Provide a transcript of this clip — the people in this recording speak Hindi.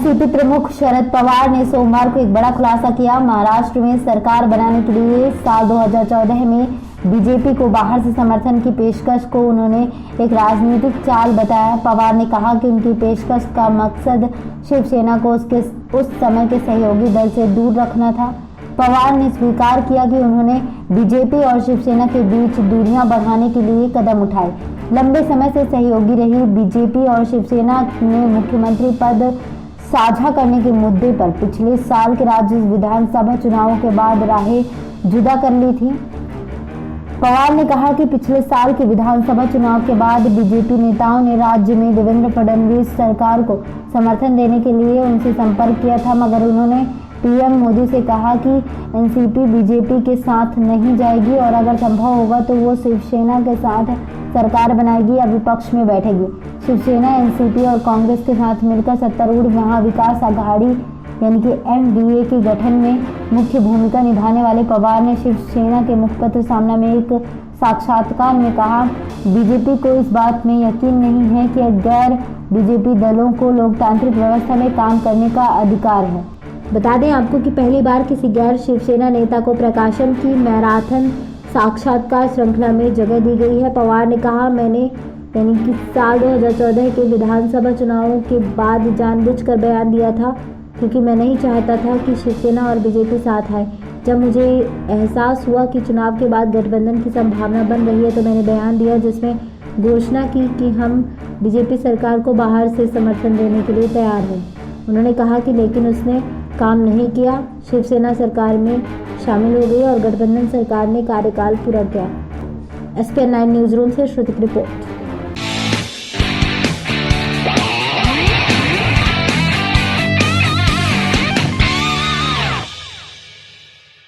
एनसीपी प्रमुख शरद पवार ने सोमवार को एक बड़ा खुलासा किया। महाराष्ट्र में सरकार बनाने के लिए साल 2014 में बीजेपी को बाहर से समर्थन की पेशकश को उन्होंने एक राजनीतिक चाल बताया। पवार ने कहा कि उनकी पेशकश का मकसद शिवसेना को उसके उस समय के सहयोगी दल से दूर रखना था। पवार ने स्वीकार किया कि उन्होंने बीजेपी और शिवसेना के बीच दूरियां बढ़ाने के लिए कदम उठाए। लंबे समय से सहयोगी रही बीजेपी और शिवसेना ने मुख्यमंत्री पद साझा करने के मुद्दे पर पिछले साल के राज्य विधानसभा चुनावों के बाद राहें जुदा कर ली थी। पवार ने कहा कि पिछले साल के विधानसभा चुनाव के बाद बीजेपी नेताओं ने राज्य में देवेंद्र फडणवीस सरकार को समर्थन देने के लिए उनसे संपर्क किया था, मगर उन्होंने पीएम मोदी से कहा कि एनसीपी बीजेपी के साथ नहीं जाएगी और अगर संभव होगा तो वो शिवसेना के साथ सरकार बनाएगी या विपक्ष में बैठेगी। शिवसेना एनसीपी और कांग्रेस के साथ मिलकर सत्तारूढ़ महाविकास आघाड़ी यानी कि एनडीए के गठन में मुख्य भूमिका निभाने वाले पवार ने शिवसेना के मुखपत्र सामना में एक साक्षात्कार में कहा, बीजेपी को इस बात में यकीन नहीं है कि गैर बीजेपी दलों को लोकतांत्रिक व्यवस्था में काम करने का अधिकार है। बता दें आपको कि पहली बार किसी गैर शिवसेना नेता को प्रकाशन की मैराथन साक्षात्कार श्रृंखला में जगह दी गई है। पवार ने कहा, मैंने यानी कि साल 2014 के विधानसभा चुनावों के बाद जानबूझकर बयान दिया था क्योंकि मैं नहीं चाहता था कि शिवसेना और बीजेपी साथ आए। जब मुझे एहसास हुआ कि चुनाव के बाद गठबंधन की संभावना बन रही है तो मैंने बयान दिया जिसमें घोषणा की कि हम बीजेपी सरकार को बाहर से समर्थन देने के लिए तैयार हैं। उन्होंने कहा कि लेकिन उसने काम नहीं किया। शिवसेना सरकार में शामिल हो गई और गठबंधन सरकार ने कार्यकाल पूरा किया। SPN 9 न्यूज़ रूम से श्रुति की रिपोर्ट।